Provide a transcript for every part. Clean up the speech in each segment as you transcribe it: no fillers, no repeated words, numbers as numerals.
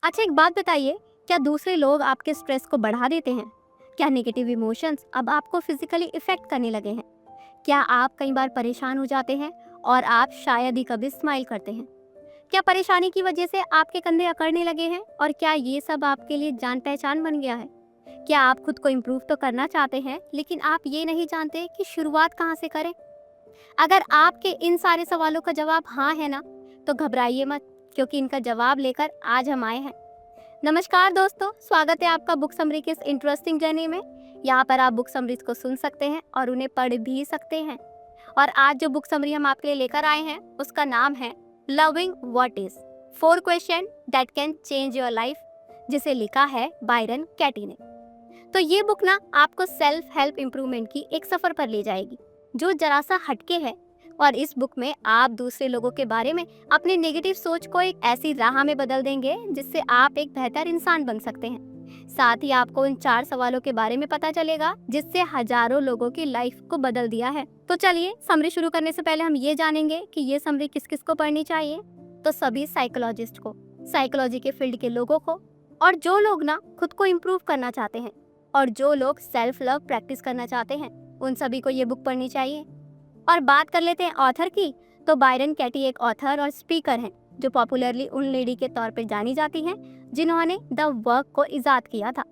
अच्छा, एक बात बताइए, क्या दूसरे लोग आपके स्ट्रेस को बढ़ा देते हैं? क्या नेगेटिव इमोशंस अब आपको फिजिकली इफेक्ट करने लगे हैं? क्या आप कई बार परेशान हो जाते हैं और आप शायद ही कभी स्माइल करते हैं? क्या परेशानी की वजह से आपके कंधे अकड़ने लगे हैं और क्या ये सब आपके लिए जान पहचान बन गया है? क्या आप खुद को इम्प्रूव तो करना चाहते हैं लेकिन आप ये नहीं जानते कि शुरुआत कहाँ से करें? अगर आपके इन सारे सवालों का जवाब हाँ है ना, तो घबराइए मत, क्योंकि इनका जवाब लेकर आज हम आए हैं। नमस्कार दोस्तों, स्वागत है आपका बुक समरी के इस इंटरेस्टिंग जर्नी में। यहाँ पर आप बुक समरीज को सुन सकते हैं और उन्हें पढ़ भी सकते हैं। और आज जो बुक समरी हम आपके लिए लेकर आए हैं उसका नाम है loving what is, 4 question that can change your life, जिसे लिखा है बायरन कैटी ने। तो ये बुक ना आपको सेल्फ हेल्प इम्प्रूवमेंट की एक सफर पर ले जाएगी जो जरा सा हटके है। और इस बुक में आप दूसरे लोगों के बारे में अपनी नेगेटिव सोच को एक ऐसी राह में बदल देंगे जिससे आप एक बेहतर इंसान बन सकते हैं। साथ ही आपको उन 4 सवालों के बारे में पता चलेगा जिससे हजारों लोगों की लाइफ को बदल दिया है। तो चलिए, समरी शुरू करने से पहले हम ये जानेंगे कि ये समरी किस किस को पढ़नी चाहिए। तो सभी साइकोलॉजिस्ट को, साइकोलॉजी के फील्ड के लोगों को, और जो लोग ना खुद को इम्प्रूव करना चाहते हैं और जो लोग सेल्फ लव प्रैक्टिस करना चाहते हैं, उन सभी को ये बुक पढ़नी चाहिए। और बात कर लेते हैं ऑथर की, तो बायरन कैटी एक ऑथर और स्पीकर हैं जो पॉपुलरली उन लेडी के तौर पर जानी जाती हैं जिन्होंने द वर्क को इजाद किया था।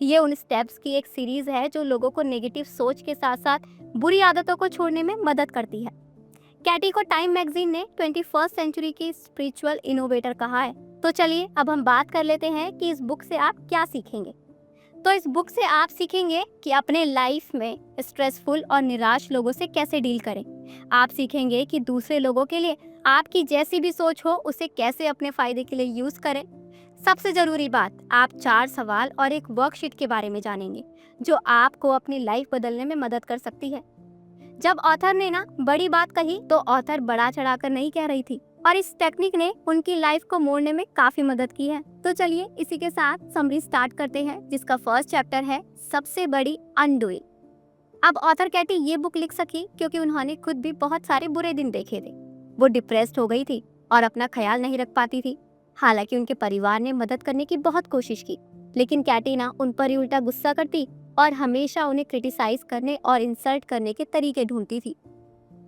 ये उन स्टेप्स की एक सीरीज है जो लोगों को नेगेटिव सोच के साथ साथ बुरी आदतों को छोड़ने में मदद करती है। कैटी को टाइम मैगजीन ने 21st सेंचुरी की स्पिरिचुअल इनोवेटर कहा है। तो चलिए, अब हम बात कर लेते हैं कि इस बुक से आप क्या सीखेंगे। तो इस बुक से आप सीखेंगे कि अपने लाइफ में स्ट्रेसफुल और निराश लोगों से कैसे डील करें। आप सीखेंगे कि दूसरे लोगों के लिए आपकी जैसी भी सोच हो उसे कैसे अपने फायदे के लिए यूज करें। सबसे जरूरी बात, आप 4 सवाल और एक वर्कशीट के बारे में जानेंगे जो आपको अपनी लाइफ बदलने में मदद कर सकती है। जब ऑथर ने ना बड़ी बात कही तो ऑथर बड़ा चढ़ाकर नहीं कह रही थी, और इस टेक्निक ने उनकी लाइफ को मोड़ने में काफी मदद की है। तो चलिए इसी के साथ समरी स्टार्ट करते हैं, जिसका फर्स्ट चैप्टर है सबसे बड़ी अनडूइंग। अब ऑथर कैटी ये बुक लिख सकी क्योंकि उन्होंने खुद भी बहुत सारे बुरे दिन देखे थे। वो डिप्रेस्ड हो गई थी और अपना ख्याल नहीं रख पाती थी। हालांकि उनके परिवार ने मदद करने की बहुत कोशिश की, लेकिन कैटी ना उन पर ही उल्टा गुस्सा करती और हमेशा उन्हें क्रिटिसाइज करने और इंसल्ट करने के तरीके ढूंढती थी।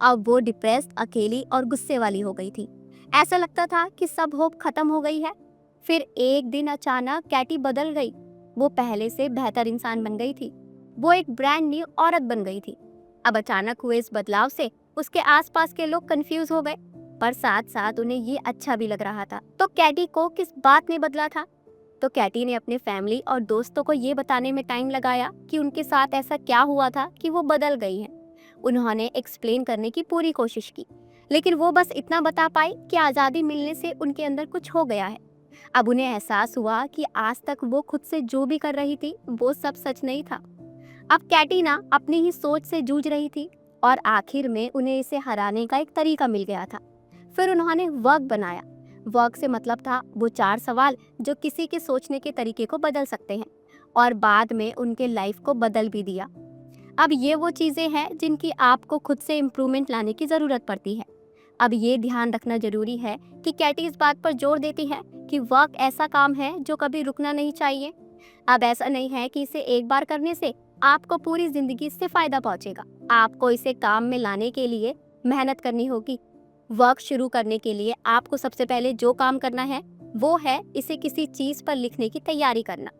अब वो डिप्रेस्ड, अकेली और गुस्से वाली हो गई थी। ऐसा लगता था कि सब होप खत्म हो गई है। फिर एक दिन अचानक कैटी बदल गई। वो पहले से बेहतर इंसान बन गई थी। वो एक ब्रांड न्यू औरत बन गई थी। अब अचानक हुए इस बदलाव से उसके आसपास के लोग कंफ्यूज हो गए, पर साथ साथ उन्हें ये अच्छा भी लग रहा था। तो कैटी को किस बात ने बदला था? तो कैटी ने अपने फैमिली और दोस्तों को ये बताने में टाइम लगाया कि उनके साथ ऐसा क्या हुआ था कि वो बदल गई है। उन्होंने एक्सप्लेन करने की पूरी कोशिश की, लेकिन वो बस इतना बता पाई कि आज़ादी मिलने से उनके अंदर कुछ हो गया है। अब उन्हें एहसास हुआ कि आज तक वो खुद से जो भी कर रही थी वो सब सच नहीं था। अब कैटी ना अपनी ही सोच से जूझ रही थी और आखिर में उन्हें इसे हराने का एक तरीका मिल गया था। फिर उन्होंने वर्क बनाया। वर्क से मतलब था वो 4 सवाल जो किसी के सोचने के तरीके को बदल सकते हैं, और बाद में उनके लाइफ को बदल भी दिया। अब ये वो चीज़ें हैं जिनकी आपको खुद से इम्प्रूवमेंट लाने की ज़रूरत पड़ती है। अब ये ध्यान रखना जरूरी है कि कैटी इस बात पर जोर देती है कि वर्क ऐसा काम है जो कभी रुकना नहीं चाहिए। अब ऐसा नहीं है कि इसे एक बार करने से आपको पूरी जिंदगी इससे फायदा पहुंचेगा। आपको इसे काम में लाने के लिए मेहनत करनी होगी। वर्क शुरू करने के लिए आपको सबसे पहले जो काम करना है वो है इसे किसी चीज पर लिखने की तैयारी करना।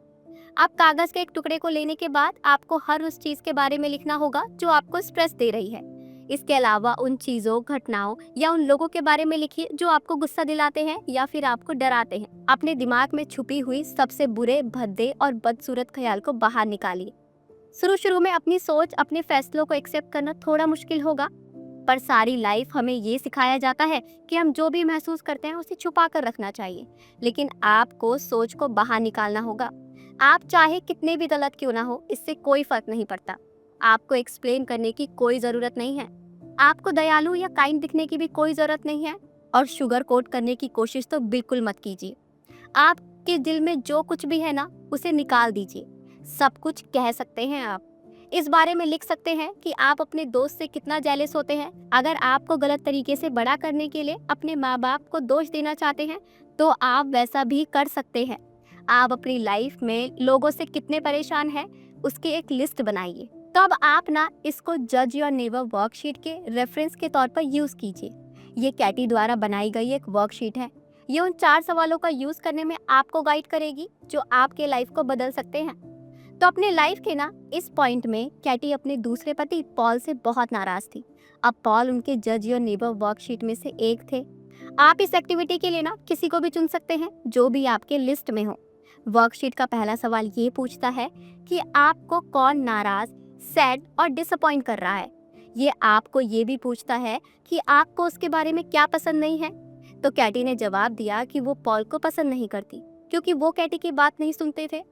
आप कागज के एक टुकड़े को लेने के बाद आपको हर उस चीज के बारे में लिखना होगा जो आपको स्ट्रेस दे रही है। इसके अलावा उन चीजों, घटनाओं या उन लोगों के बारे में लिखिए जो आपको गुस्सा दिलाते हैं या फिर आपको डराते हैं। अपने दिमाग में छुपी हुई सबसे बुरे, भद्दे और बदसूरत ख्याल को बाहर निकालिए। शुरू शुरू में अपनी सोच, अपने फैसलों को एक्सेप्ट करना थोड़ा मुश्किल होगा, पर सारी लाइफ हमें ये सिखाया जाता है कि हम जो भी महसूस करते हैं उसे छुपा कर रखना चाहिए। लेकिन आपको सोच को बाहर निकालना होगा। आप चाहे कितने भी गलत क्यों ना हो, इससे कोई फर्क नहीं पड़ता। आपको एक्सप्लेन करने की कोई ज़रूरत नहीं है। आपको दयालु या काइंड दिखने की भी कोई ज़रूरत नहीं है, और शुगर कोट करने की कोशिश तो बिल्कुल मत कीजिए। आपके दिल में जो कुछ भी है ना, उसे निकाल दीजिए। सब कुछ कह सकते हैं आप। इस बारे में लिख सकते हैं कि आप अपने दोस्त से कितना जेलस होते हैं। अगर आपको गलत तरीके से बड़ा करने के लिए अपने माँ बाप को दोष देना चाहते हैं तो आप वैसा भी कर सकते हैं। आप अपनी लाइफ में लोगों से कितने परेशान हैं उसकी एक लिस्ट बनाइए। तो अब आप ना इसको जज योर नेबर वर्कशीट के रेफरेंस के तौर पर यूज़ कीजिए। ये कैटी द्वारा बनाई गई एक वर्कशीट है। ये उन 4 सवालों का यूज़ करने में आपको गाइड करेगी जो आपके लाइफ को बदल सकते हैं। तो अपने लाइफ के ना इस पॉइंट में कैटी अपने दूसरे पति पॉल से बहुत नाराज थी। अब पॉल उनके जज योर नेबर वर्कशीट में से एक थे। आप इस एक्टिविटी के लिए ना किसी को भी चुन सकते हैं जो भी आपके लिस्ट में हो। वर्कशीट का पहला सवाल ये पूछता है कि आपको कौन नाराज, सैड और डिसअपॉइंट कर रहा है। ये आपको ये भी पूछता है कि आपको उसके बारे में क्या पसंद नहीं है। तो कैटी ने जवाब दिया कि वो पॉल को पसंद नहीं करती क्योंकि वो कैटी की बात नहीं सुनते थे,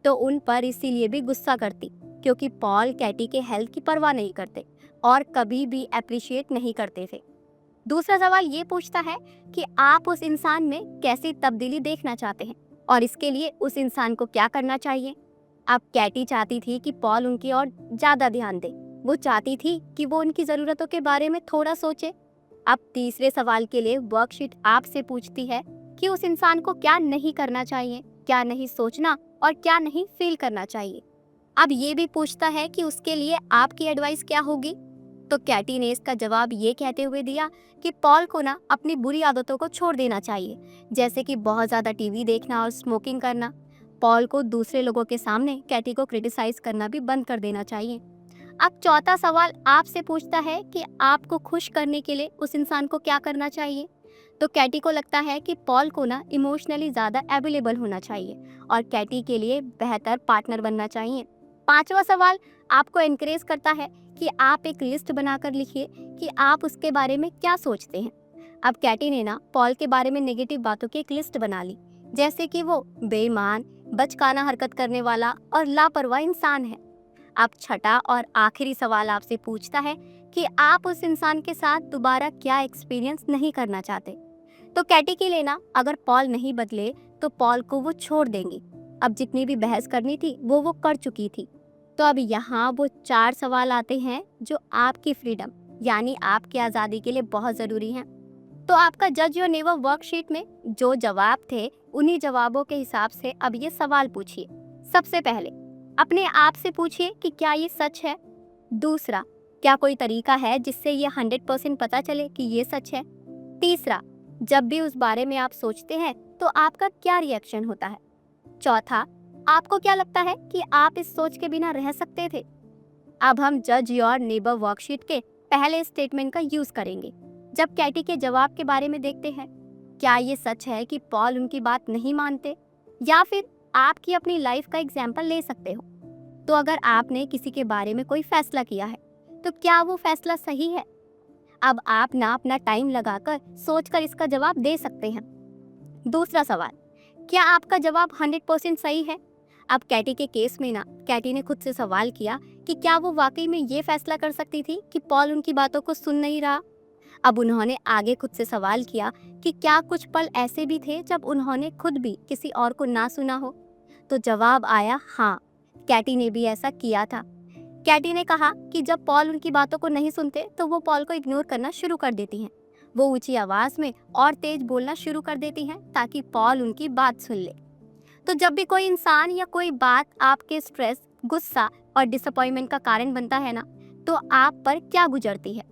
तो उन पर इसीलिए भी गुस्सा करती क्योंकि पॉल कैटी के हेल्थ की परवाह नहीं करते और कभी भी अप्रिशिएट नहीं करते थे। दूसरा सवाल ये पूछता है कि आप उस इंसान में कैसी तब्दीली देखना चाहते हैं और इसके लिए उस इंसान को क्या करना चाहिए। अब कैटी चाहती थी कि पॉल उनकी ओर ज़्यादा ध्यान दे। वो चाहती थी कि वो उनकी ज़रूरतों के बारे में थोड़ा सोचे। अब तीसरे सवाल के लिए वर्कशीट आपसे पूछती है कि उस इंसान को क्या नहीं करना चाहिए, क्या नहीं सोचना और क्या नहीं फील करना चाहिए। अब ये भी पूछता है कि उसके लिए आपकी एडवाइस क्या होगी। तो कैटी ने इसका जवाब ये कहते हुए दिया कि पॉल को ना अपनी बुरी आदतों को छोड़ देना चाहिए, जैसे कि बहुत ज़्यादा टीवी देखना और स्मोकिंग करना। पॉल को दूसरे लोगों के सामने कैटी को क्रिटिसाइज करना भी बंद कर देना चाहिए। अब चौथा सवाल आपसे पूछता है कि आपको खुश करने के लिए उस इंसान को क्या करना चाहिए। तो कैटी को लगता है कि पॉल को ना इमोशनली ज़्यादा अवेलेबल होना चाहिए और कैटी के लिए बेहतर पार्टनर बनना चाहिए। पांचवा सवाल आपको एनकरेज करता है कि आप एक लिस्ट बनाकर लिखिए कि आप उसके बारे में क्या सोचते हैं। अब कैटी ने ना पॉल के बारे में नेगेटिव बातों की एक लिस्ट बना ली, जैसे कि वो बेईमान, बचकाना हरकत करने वाला और लापरवाह इंसान है। अब छठा और आखिरी सवाल आपसे पूछता है कि आप उस इंसान के साथ दोबारा क्या एक्सपीरियंस नहीं करना चाहते। तो कैटी के लिए ना अगर पॉल नहीं बदले तो पॉल को वो छोड़ देंगी। अब जितनी भी बहस करनी थी वो कर चुकी थी। तो अब यहाँ वो 4 सवाल आते हैं जो आपकी फ्रीडम यानी आपकी आज़ादी के लिए बहुत ज़रूरी हैं। तो आपका जज योर नेबर वर्कशीट में जो जवाब थे उन्हीं जवाबों के हिसाब से अब ये सवाल पूछिए। सबसे पहले अपने आप से पूछिए कि क्या ये सच है। दूसरा, क्या कोई तरीका है जिससे ये 100% पता चले कि ये सच है। तीसरा, जब भी उस बारे में आप सोचते हैं तो आपका क्या रिएक्शन होता है। चौथा, आपको क्या लगता है कि आप इस सोच के बिना रह सकते थे। अब हम जज योर नेबर वर्कशीट के पहले स्टेटमेंट का यूज करेंगे जब कैटी के जवाब के बारे में देखते हैं। क्या ये सच है कि पॉल उनकी बात नहीं मानते, या फिर आपकी अपनी लाइफ का एग्जाम्पल ले सकते हो। तो अगर आपने किसी के बारे में कोई फैसला किया है तो क्या वो फैसला सही है। अब आप ना अपना टाइम लगाकर सोचकर इसका जवाब दे सकते हैं। दूसरा सवाल, क्या आपका जवाब 100% सही है। अब कैटी के केस में ना कैटी ने खुद से सवाल किया कि क्या वो वाकई में ये फैसला कर सकती थी कि पॉल उनकी बातों को सुन नहीं रहा। अब उन्होंने आगे खुद से सवाल किया कि क्या कुछ पल ऐसे भी थे जब उन्होंने खुद भी किसी और को ना सुना हो। तो जवाब आया हाँ, कैटी ने भी ऐसा किया था। कैटी ने कहा कि जब पॉल उनकी बातों को नहीं सुनते तो वो पॉल को इग्नोर करना शुरू कर देती हैं। वो ऊंची आवाज़ में और तेज बोलना शुरू कर देती हैं ताकि पॉल उनकी बात सुन ले। तो जब भी कोई इंसान या कोई बात आपके स्ट्रेस, गुस्सा और डिसअपॉइंटमेंट का कारण बनता है ना, तो आप पर क्या गुजरती है।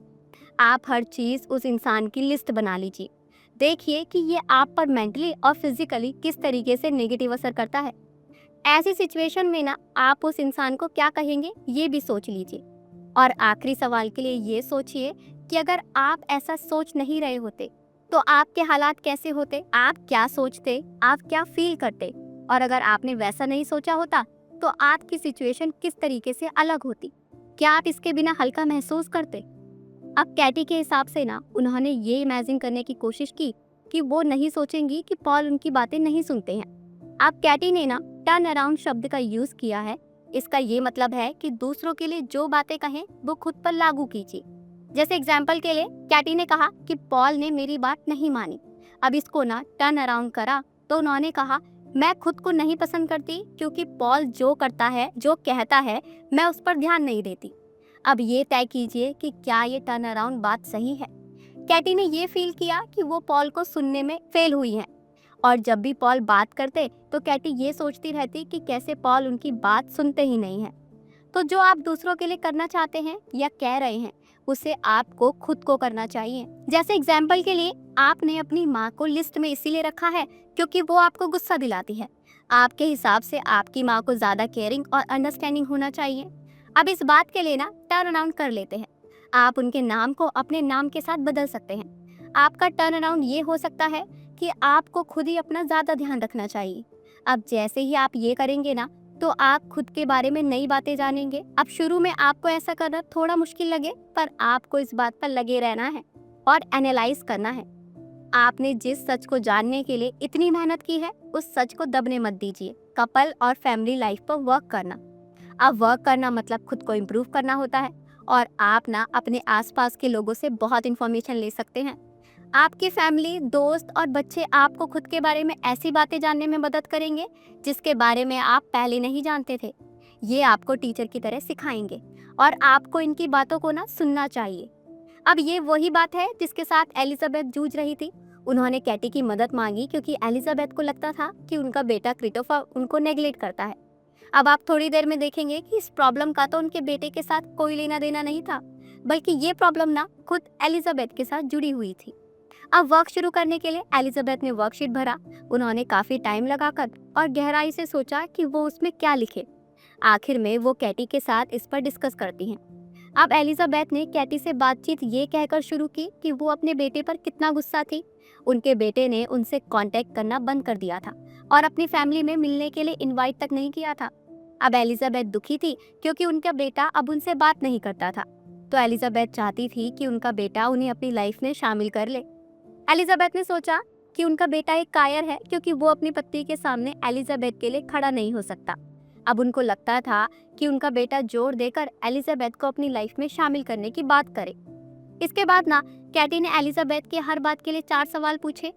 आप हर चीज़ उस इंसान की लिस्ट बना लीजिए। देखिए कि ये आप पर मेंटली और फिजिकली किस तरीके से नेगेटिव असर करता है। ऐसी सिचुएशन में ना आप उस इंसान को क्या कहेंगे ये भी सोच लीजिए। और आखिरी सवाल के लिए ये सोचिए कि अगर आप ऐसा सोच नहीं रहे होते तो आपके हालात कैसे होते, आप क्या सोचते, आप क्या फील करते, और अगर आपने वैसा नहीं सोचा होता तो आपकी सिचुएशन किस तरीके से अलग होती। क्या आप इसके बिना हल्का महसूस करते। अब कैटी के हिसाब से ना उन्होंने ये इमेजिन करने की कोशिश की कि वो नहीं सोचेंगी कि पॉल उनकी बातें नहीं सुनते हैं। अब कैटी ने ना टर्न अराउंड शब्द का यूज किया है। इसका ये मतलब है कि दूसरों के लिए जो बातें कहें वो खुद पर लागू कीजिए। जैसे एग्जाम्पल के लिए कैटी ने कहा कि पॉल ने मेरी बात नहीं मानी। अब इसको ना टर्न अराउंड करा तो उन्होंने कहा मैं खुद को नहीं पसंद करती क्योंकि पॉल जो करता है, जो कहता है, मैं उस पर ध्यान नहीं देती। अब ये तय कीजिए कि क्या ये टर्न अराउंड बात सही है। कैटी ने ये फील किया कि वो पॉल को सुनने में फेल हुई है और जब भी पॉल बात करते तो कैटी ये सोचती रहती कि कैसे पॉल उनकी बात सुनते ही नहीं है। तो जो आप दूसरों के लिए करना चाहते हैं या कह रहे हैं, उसे आपको खुद को करना चाहिए। जैसे एग्जाम्पल के लिए, आपने अपनी माँ को लिस्ट में इसीलिए रखा है क्योंकि वो आपको गुस्सा दिलाती है। आपके हिसाब से आपकी माँ को ज़्यादा केयरिंग और अंडरस्टैंडिंग होना चाहिए। अब इस बात के लिए ना टर्न अराउंड कर लेते हैं। आप उनके नाम को अपने नाम के साथ बदल सकते हैं। आपका टर्न अराउंड ये हो सकता है कि आपको खुद ही अपना ज़्यादा ध्यान रखना चाहिए। अब जैसे ही आप ये करेंगे ना, तो आप खुद के बारे में नई बातें जानेंगे। अब शुरू में आपको ऐसा करना थोड़ा मुश्किल लगे, पर आपको इस बात पर लगे रहना है और एनालाइज करना है। आपने जिस सच को जानने के लिए इतनी मेहनत की है, उस सच को दबने मत दीजिए। कपल और फैमिली लाइफ पर वर्क करना। अब वर्क करना मतलब खुद को इम्प्रूव करना होता है, और आप ना अपने आसपास के लोगों से बहुत इन्फॉर्मेशन ले सकते हैं। आपकी फैमिली, दोस्त और बच्चे आपको खुद के बारे में ऐसी बातें जानने में मदद करेंगे जिसके बारे में आप पहले नहीं जानते थे। ये आपको टीचर की तरह सिखाएंगे और आपको इनकी बातों को ना सुनना चाहिए। अब ये वही बात है जिसके साथ एलिजाबेथ जूझ रही थी। उन्होंने कैटी की मदद मांगी क्योंकि एलिजाबेथ को लगता था कि उनका बेटा क्रिस्टोफर उनको नेग्लेक्ट करता है। अब आप थोड़ी देर में देखेंगे कि इस प्रॉब्लम का तो उनके बेटे के साथ कोई लेना देना नहीं था, बल्कि ये प्रॉब्लम ना खुद एलिजाबेथ के साथ जुड़ी हुई थी। अब वर्क शुरू करने के लिए एलिजाबेथ ने वर्कशीट भरा। उन्होंने काफी टाइम लगाकर और गहराई से सोचा कि वो उसमें क्या लिखे। आखिर में वो कैटी के साथ इस पर डिस्कस करती हैं। अब एलिजाबेथ ने कैटी से बातचीत ये कहकर शुरू की कि वो अपने बेटे पर कितना गुस्सा थी। उनके बेटे ने उनसे कांटेक्ट करना बंद कर दिया था और अपनी फैमिली में मिलने के लिए इनवाइट तक नहीं किया था। अब एलिजाबेथ दुखी थी क्योंकि उनका बेटा अब उनसे बात नहीं करता था। तो एलिजाबेथ चाहती थी कि उनका बेटा उन्हें अपनी लाइफ में शामिल कर ले। एलिजाबेथ ने सोचा कि उनका बेटा एक कायर है क्योंकि वो अपनी पत्नी के सामने एलिजाबेथ के लिए खड़ा नहीं हो सकता। अब उनको लगता था कि उनका बेटा जोर देकर एलिजाबेथ को अपनी लाइफ में शामिल करने की बात करे। इसके बाद ना कैटी ने एलिजाबेथ के हर बात के लिए 4 सवाल पूछे।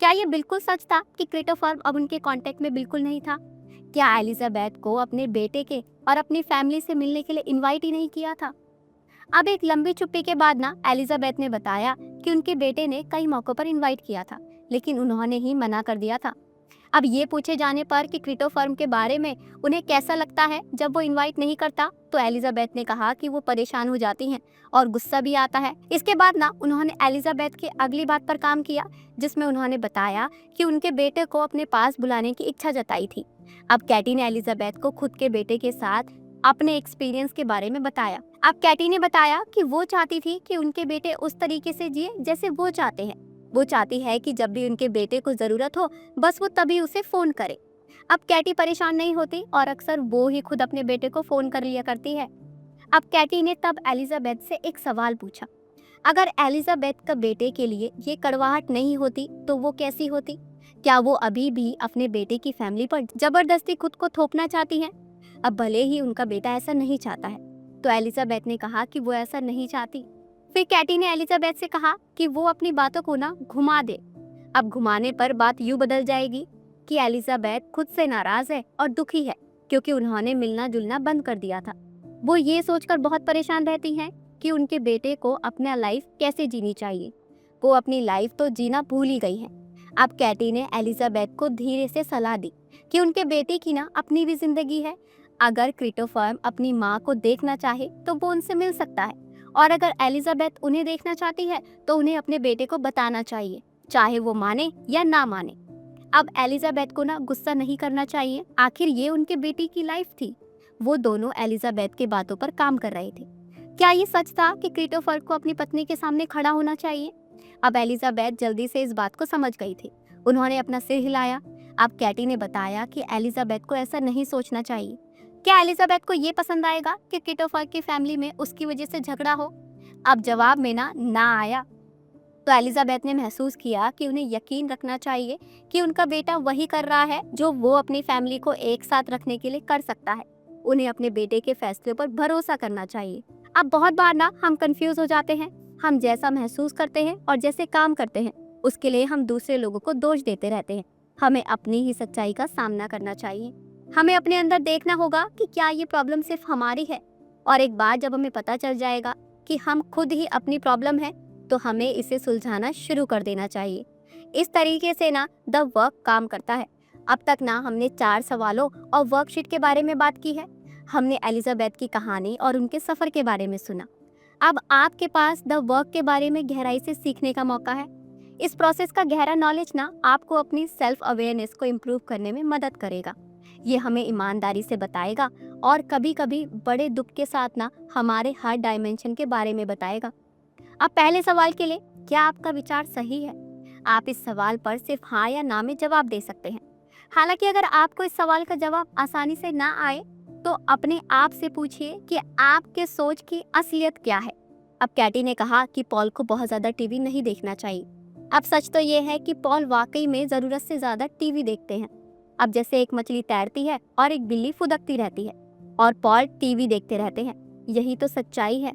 क्या ये बिल्कुल सच था कि क्रिस्टोफर अब उनके कांटेक्ट में बिल्कुल नहीं था? क्या एलिजाबेथ को अपने बेटे के और अपनी फैमिली से मिलने के लिए इनवाइट ही नहीं किया था? अब एक लंबी चुप्पी के बाद ना एलिजाबेथ ने बताया कि उनके बेटे ने कई मौकों पर इनवाइट किया था, लेकिन उन्होंने ही मना कर दिया था। अब ये पूछे जाने पर कि क्रिस्टोफर के बारे में उन्हें कैसा लगता है जब वो इनवाइट नहीं करता, तो एलिजाबेथ ने कहा कि वो परेशान हो जाती हैं और गुस्सा भी आता है। इसके बाद ना उन्होंने एलिजाबेथ की अगली बात पर काम किया, जिसमें उन्होंने बताया कि उनके बेटे को अपने पास बुलाने की इच्छा जताई थी। अब कैटी ने एलिजाबेथ को खुद के बेटे के साथ अपने एक्सपीरियंस के बारे में बताया। अब कैटी ने बताया कि वो चाहती थी कि उनके बेटे उस तरीके से जिए जैसे वो चाहते हैं। वो चाहती है कि जब भी उनके बेटे को जरूरत हो, बस वो तभी उसे फोन करे। अब कैटी परेशान नहीं होती और अक्सर वो ही खुद अपने बेटे को फोन कर लिया करती है। अब कैटी ने तब एलिजाबेथ से एक सवाल पूछा। अगर एलिजाबेथ का बेटे के लिए ये कड़वाहट नहीं होती तो वो कैसी होती? क्या वो अभी भी अपने बेटे की फैमिली पर जबरदस्ती खुद को थोपना चाहती है? अब भले ही उनका बेटा ऐसा नहीं चाहता है, तो एलिजाबेथ ने कहा कि वो ऐसा नहीं चाहती। फिर कैटी ने एलिजाबेथ से कहा कि वो अपनी बातों को ना घुमा दे। अब घुमाने पर बात यूं बदल जाएगी कि एलिजाबेथ खुद से नाराज है और दुखी है क्योंकि उन्होंने मिलना जुलना बंद कर दिया था। वो ये सोचकर बहुत परेशान रहती हैं कि उनके बेटे को अपना लाइफ कैसे जीनी चाहिए। वो अपनी लाइफ तो जीना भूल ही गई है। अब कैटी ने एलिजाबेथ को धीरे से सलाह दी कि उनके बेटे की ना अपनी भी जिंदगी है। अगर क्रिस्टोफर अपनी माँ को देखना चाहे तो वो उनसे मिल सकता है, और अगर एलिजाबेथ उन्हें देखना चाहती है तो उन्हें अपने बेटे को बताना चाहिए, चाहे वो माने या ना माने। अब एलिजाबेथ को ना गुस्सा नहीं करना चाहिए, आखिर ये उनके बेटी की लाइफ थी। वो दोनों एलिजाबेथ के बातों पर काम कर रहे थे। क्या ये सच था कि क्रिस्टोफर को अपनी पत्नी के सामने खड़ा होना चाहिए? अब एलिजाबेथ जल्दी से इस बात को समझ गई थी। उन्होंने अपना सिर हिलाया। अब कैटी ने बताया कि एलिजाबेथ को ऐसा नहीं सोचना चाहिए। क्या एलिजाबेथ को ये पसंद आएगा कि क्रिस्टोफर की फैमिली में उसकी वजह से झगड़ा हो? अब जवाब में ना आया। तो एलिजाबेथ ने महसूस किया कि उन्हें यकीन रखना चाहिए कि उनका बेटा वही कर रहा है जो वो अपनी फैमिली को एक साथ रखने के लिए कर सकता है। उन्हें अपने बेटे के फैसले पर भरोसा करना चाहिए। अब बहुत बार ना हम कंफ्यूज हो जाते हैं। हम जैसा महसूस करते हैं और जैसे काम करते हैं, उसके लिए हम दूसरे लोगों को दोष देते रहते हैं। हमें अपनी ही सच्चाई का सामना करना चाहिए। हमें अपने अंदर देखना होगा कि क्या ये प्रॉब्लम सिर्फ हमारी है, और एक बार जब हमें पता चल जाएगा कि हम खुद ही अपनी प्रॉब्लम है, तो हमें इसे सुलझाना शुरू कर देना चाहिए। इस तरीके से ना द वर्क काम करता है। अब तक ना हमने 4 सवालों और वर्कशीट के बारे में बात की है। हमने एलिजाबेथ की कहानी और उनके सफ़र के बारे में सुना। अब आपके पास द वर्क के बारे में गहराई से सीखने का मौका है। इस प्रोसेस का गहरा नॉलेज ना आपको अपनी सेल्फ अवेयरनेस को इम्प्रूव करने में मदद करेगा। ये हमें ईमानदारी से बताएगा और कभी कभी बड़े दुख के साथ ना हमारे हर डायमेंशन के बारे में बताएगा। अब पहले सवाल के लिए क्या आपका विचार सही है? आप इस सवाल पर सिर्फ हाँ या ना में जवाब दे सकते हैं। हालांकि अगर आपको इस सवाल का जवाब आसानी से ना आए तो अपने आप से पूछिए कि आपके सोच की असलियत क्या है। अब कैटी ने कहा कि पॉल को बहुत ज़्यादा टीवी नहीं देखना चाहिए। अब सच तो ये है कि पॉल वाकई में ज़रूरत से ज़्यादा टीवी देखते हैं। अब जैसे एक मछली तैरती है और एक बिल्ली फुदकती रहती है और पॉल टीवी देखते रहते हैं। यही तो सच्चाई है।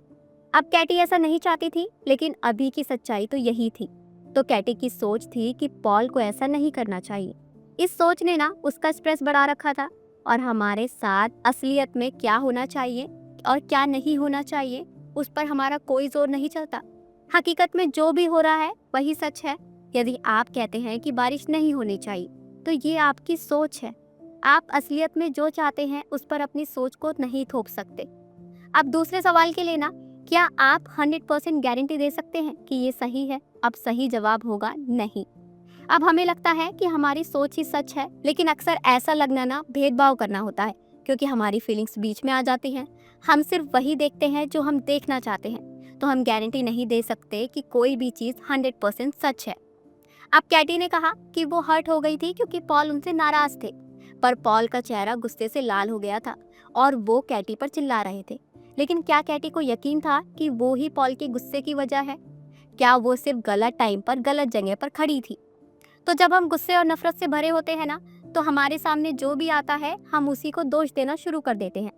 अब कैटी ऐसा नहीं चाहती थी, लेकिन अभी की सच्चाई तो यही थी। तो कैटी की सोच थी कि पॉल को ऐसा नहीं करना चाहिए। इस सोच ने ना उसका स्ट्रेस बढ़ा रखा था और हमारे साथ असलियत में क्या होना चाहिए और क्या नहीं होना चाहिए उस पर हमारा कोई जोर नहीं चलता। हकीकत में जो भी हो रहा है वही सच है। यदि आप कहते हैं कि बारिश नहीं होनी चाहिए तो ये आपकी सोच है। आप असलियत में जो चाहते हैं उस पर अपनी सोच को नहीं थोप सकते। अब दूसरे सवाल के लिए ना क्या आप 100% गारंटी दे सकते हैं कि ये सही है? अब सही जवाब होगा नहीं। अब हमें लगता है कि हमारी सोच ही सच है, लेकिन अक्सर ऐसा लगना ना भेदभाव करना होता है, क्योंकि हमारी फीलिंग्स बीच में आ जाती हैं। हम सिर्फ वही देखते हैं जो हम देखना चाहते हैं, तो हम गारंटी नहीं दे सकते कि कोई भी चीज़ 100% सच है। अब कैटी ने कहा कि वो हर्ट हो गई थी क्योंकि पॉल उनसे नाराज थे, पर पॉल का चेहरा गुस्से से लाल हो गया था और वो कैटी पर चिल्ला रहे थे। लेकिन क्या कैटी को यकीन था कि वो ही पॉल के गुस्से की वजह है? क्या वो सिर्फ गलत टाइम पर गलत जगह पर खड़ी थी? तो जब हम गुस्से और नफरत से भरे होते हैं ना, तो हमारे सामने जो भी आता है हम उसी को दोष देना शुरू कर देते हैं।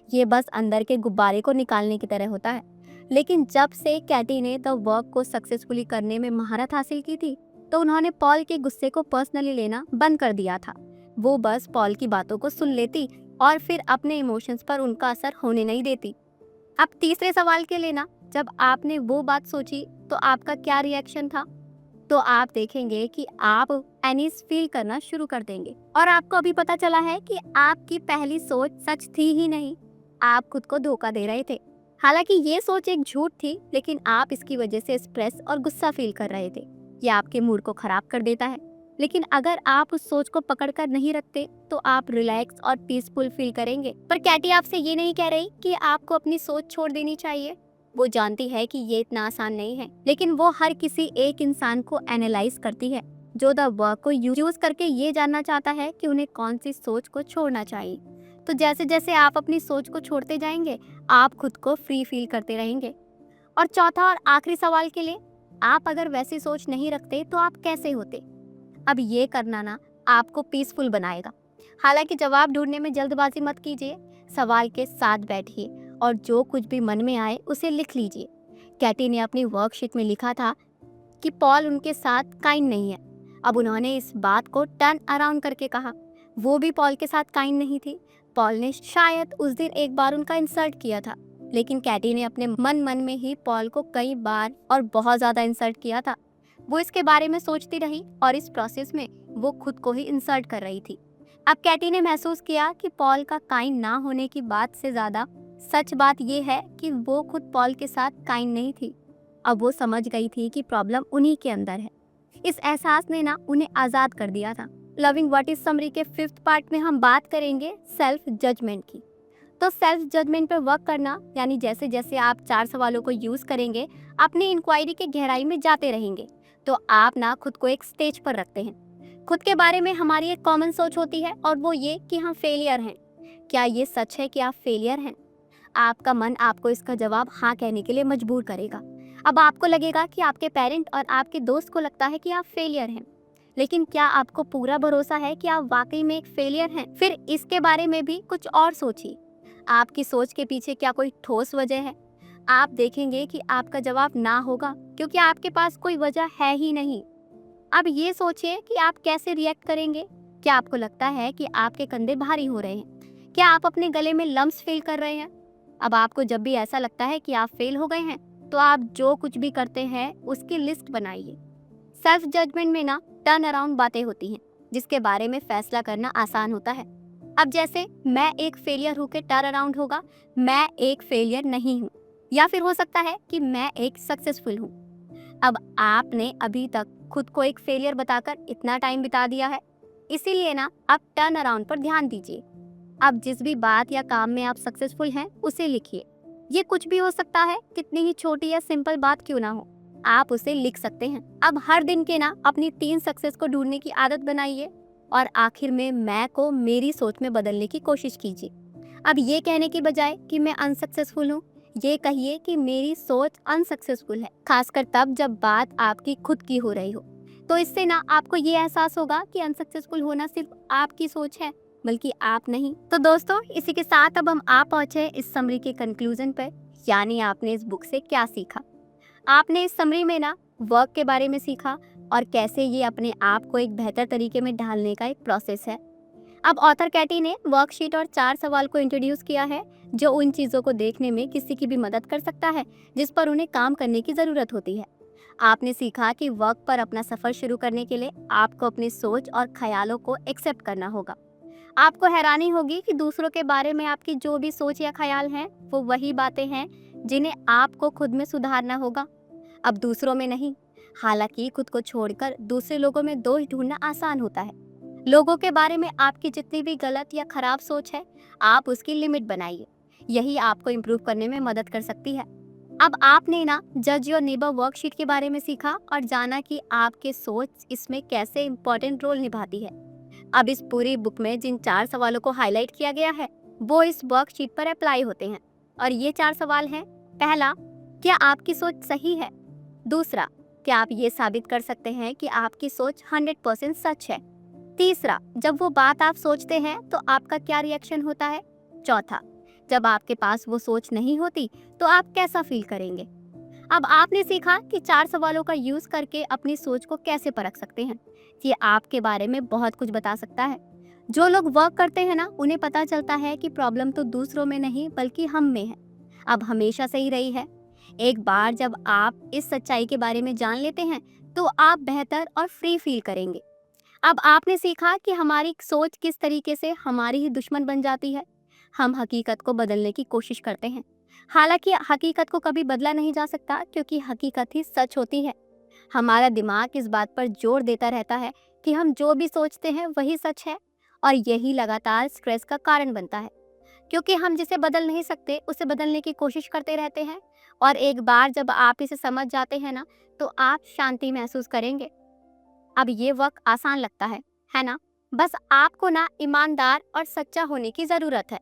ये बस अंदर के गुब्बारे को निकालने की तरह होता है। लेकिन जब से कैटी ने द वर्क को सक्सेसफुली करने में महारत हासिल की थी, तो उन्होंने पॉल के गुस्से को पर्सनली लेना बंद कर दिया था। वो बस पॉल की बातों को सुन लेती और फिर अपने इमोशंस पर उनका असर होने नहीं देती। अब तीसरे सवाल के लिए ना, जब आपने वो बात सोची तो आपका क्या रिएक्शन था? तो आप देखेंगे कि आप एनीस फील करना शुरू कर देंगे और आपको अभी पता चला है कि आपकी पहली सोच सच थी ही नहीं, आप खुद को धोखा दे रहे थे। हालांकि ये सोच एक झूठ थी, लेकिन आप इसकी वजह से स्ट्रेस और गुस्सा फील कर रहे थे। ये आपके मूड को खराब कर देता है। लेकिन अगर आप उस सोच को पकड़कर नहीं रखते तो आप रिलैक्स और पीसफुल फील करेंगे। पर कैटी आपसे ये नहीं कह रही कि आपको अपनी सोच छोड़ देनी चाहिए। वो जानती है कि ये इतना आसान नहीं है, लेकिन वो हर किसी एक इंसान को एनालाइज करती है जो द वर्क को यूज करके ये जानना चाहता है कि उन्हें कौन सी सोच को छोड़ना चाहिए। तो जैसे जैसे आप अपनी सोच को छोड़ते जाएंगे, आप खुद को फ्री फील करते रहेंगे। और चौथा और आखिरी सवाल के लिए, आप अगर वैसी सोच नहीं रखते तो आप कैसे होते? अब ये करना ना आपको पीसफुल बनाएगा। हालांकि जवाब ढूंढने में जल्दबाजी मत कीजिए, सवाल के साथ बैठिए और जो कुछ भी मन में आए उसे लिख लीजिए। कैटी ने अपनी वर्कशीट में लिखा था कि पॉल उनके साथ काइंड नहीं है। अब उन्होंने इस बात को टर्न अराउंड करके कहा, वो भी पॉल के साथ काइंड नहीं थी। पॉल ने शायद उस दिन एक बार उनका इंसल्ट किया था, लेकिन कैटी ने अपने मन में ही पॉल को कई बार और बहुत ज़्यादा इंसल्ट किया था। वो इसके बारे में सोचती रही और इस प्रोसेस में वो खुद को ही इंसल्ट कर रही थी। अब कैटी ने महसूस किया कि पॉल का काइंड ना होने की बात से ज़्यादा सच बात यह है कि वो खुद पॉल के साथ काइंड नहीं थी। अब वो समझ गई थी कि प्रॉब्लम उन्हीं के अंदर है। इस एहसास ने ना उन्हें आज़ाद कर दिया था। लविंग व्हाट इज समरी के 5th पार्ट में हम बात करेंगे सेल्फ जजमेंट की। तो सेल्फ जजमेंट पर वर्क करना यानी जैसे जैसे आप 4 सवालों को यूज़ करेंगे, अपनी इंक्वायरी के गहराई में जाते रहेंगे, तो आप ना खुद को एक स्टेज पर रखते हैं। खुद के बारे में हमारी एक कॉमन सोच होती है और वो ये कि हम फेलियर हैं। क्या ये सच है कि आप फेलियर हैं? आपका मन आपको इसका जवाब हाँ कहने के लिए मजबूर करेगा। अब आपको लगेगा कि आपके पेरेंट और आपके दोस्त को लगता है कि आप फेलियर हैं, लेकिन क्या आपको पूरा भरोसा है कि आप वाकई में एक फेलियर हैं? फिर इसके बारे में भी कुछ और सोचिए। आपकी सोच के पीछे क्या कोई ठोस वजह है? आप देखेंगे कि आपका जवाब ना होगा, क्योंकि आपके पास कोई वजह है ही नहीं। अब ये सोचिए कि आप कैसे रिएक्ट करेंगे। क्या आपको लगता है कि आपके कंधे भारी हो रहे हैं? क्या आप अपने गले में लम्स फील कर रहे हैं? अब आपको जब भी ऐसा लगता है कि आप फेल हो गए हैं, तो आप जो कुछ भी करते हैं उसकी लिस्ट बनाइए। सेल्फ जजमेंट में ना टर्न अराउंड बातें होती हैं जिसके बारे में फैसला करना आसान होता है। अब जैसे मैं एक फेलियर हूँ के टर्न अराउंड होगा मैं एक फेलियर नहीं हूँ, या फिर हो सकता है कि मैं एक सक्सेसफुल हूँ। अब आपने अभी तक खुद को एक फेलियर बताकर इतना टाइम बिता दिया है, इसीलिए ना आप टर्न अराउंड पर ध्यान दीजिए। अब जिस भी बात या काम में आप सक्सेसफुल हैं उसे लिखिए। ये कुछ भी हो सकता है, कितनी ही छोटी या सिंपल बात क्यों ना हो, आप उसे लिख सकते हैं। अब हर दिन के ना अपनी 3 सक्सेस को ढूंढने की आदत बनाइए और आखिर में मैं को मेरी सोच में बदलने की कोशिश कीजिए। अब ये कहने की बजाय कि मैं अनसक्सेसफुल हूँ, ये कहिए कि मेरी सोच अनसक्सेसफुल है, खासकर तब जब बात आपकी खुद की हो रही हो। तो इससे ना आपको ये एहसास होगा कि अनसक्सेसफुल होना सिर्फ आपकी सोच है, बल्कि आप नहीं। तो दोस्तों, इसी के साथ अब हम आ पहुंचे इस समरी के कंक्लूजन पर, यानी आपने इस बुक से क्या सीखा। आपने इस समरी में ना वर्क के बारे में सीखा और कैसे ये अपने आप को एक बेहतर तरीके में ढालने का एक प्रोसेस है। अब ऑथर कैटी ने वर्कशीट और 4 सवाल को इंट्रोड्यूस किया है जो उन चीज़ों को देखने में किसी की भी मदद कर सकता है जिस पर उन्हें काम करने की ज़रूरत होती है। आपने सीखा कि वर्क पर अपना सफ़र शुरू करने के लिए आपको अपनी सोच और ख्यालों को एक्सेप्ट करना होगा। आपको हैरानी होगी कि दूसरों के बारे में आपकी जो भी सोच या ख्याल हैं वो वही बातें हैं जिन्हें आपको खुद में सुधारना होगा, अब दूसरों में नहीं। हालांकि खुद को छोड़कर दूसरे लोगों में दोष ढूंढना आसान होता है। लोगों के बारे में आपकी जितनी भी गलत या खराब सोच है, आप उसकी लिमिट बनाइए। यही आपको इम्प्रूव करने में मदद कर सकती है। अब आपने ना जज योर नेबर वर्कशीट के बारे में सीखा और जाना कि आपकी सोच इसमें कैसे इम्पोर्टेंट रोल निभाती है। अब इस पूरी बुक में जिन 4 सवालों को हाईलाइट किया गया है वो इस वर्कशीट पर अप्लाई होते हैं और ये 4 सवाल हैं। पहला, क्या आपकी सोच सही है? दूसरा, क्या आप ये साबित कर सकते हैं कि आपकी सोच 100% सच है? तीसरा, जब वो बात आप सोचते हैं तो आपका क्या रिएक्शन होता है? चौथा, जब आपके पास वो सोच नहीं होती तो आप कैसा फील करेंगे? अब आपने सीखा कि 4 सवालों का यूज करके अपनी सोच को कैसे परख सकते हैं। ये आपके बारे में बहुत कुछ बता सकता है। जो लोग वर्क करते हैं ना, उन्हें पता चलता है कि प्रॉब्लम तो दूसरों में नहीं बल्कि हम में है। अब हमेशा सही रही है। एक बार जब आप इस सच्चाई के बारे में जान लेते हैं तो आप बेहतर और फ्री फील करेंगे। अब आपने सीखा कि हमारी सोच किस तरीके से हमारी ही दुश्मन बन जाती है। हम हकीकत को बदलने की कोशिश करते हैं, हालांकि हकीकत को कभी बदला नहीं जा सकता क्योंकि हकीकत ही सच होती है। हमारा दिमाग इस बात पर जोर देता रहता है कि हम जो भी सोचते हैं वही सच है, और यही लगातार स्ट्रेस का कारण बनता है क्योंकि हम जिसे बदल नहीं सकते उसे बदलने की कोशिश करते रहते हैं। और एक बार जब आप इसे समझ जाते हैं ना, तो आप शांति महसूस करेंगे। अब ये वक्त आसान लगता है ना? बस आपको ना ईमानदार और सच्चा होने की ज़रूरत है।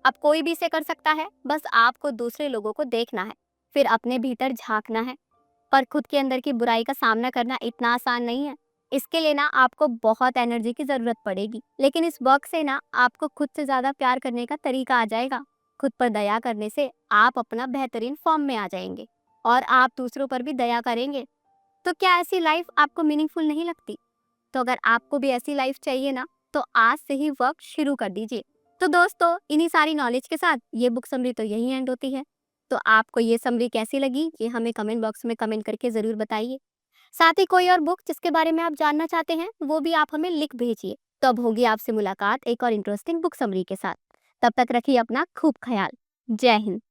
अब कोई भी इसे कर सकता है, बस आपको दूसरे लोगों को देखना है, फिर अपने भीतर झांकना है। पर खुद के अंदर की बुराई का सामना करना इतना आसान नहीं है। इसके लिए ना आपको बहुत एनर्जी की ज़रूरत पड़ेगी। लेकिन इस वक्त से ना आपको खुद से ज़्यादा प्यार करने का तरीका आ जाएगा। खुद पर दया करने से आप अपना बेहतरीन फॉर्म में आ जाएंगे और आप दूसरों पर भी दया करेंगे। तो क्या ऐसी लाइफ आपको मीनिंगफुल नहीं लगती? तो अगर आपको भी ऐसी लाइफ चाहिए ना, तो आज से ही वर्क शुरू कर दीजिए। तो दोस्तों, इन्हीं सारी नॉलेज के साथ ये बुक समरी तो यही एंड होती है। तो आपको ये समरी कैसी लगी, ये हमें कमेंट बॉक्स में कमेंट करके ज़रूर बताइए। साथ ही कोई और बुक जिसके बारे में आप जानना चाहते हैं वो भी आप हमें लिख भेजिए। तो अब होगी आपसे मुलाकात एक और इंटरेस्टिंग बुक समरी के साथ। तब तक रखिए अपना खूब ख्याल। जय हिंद।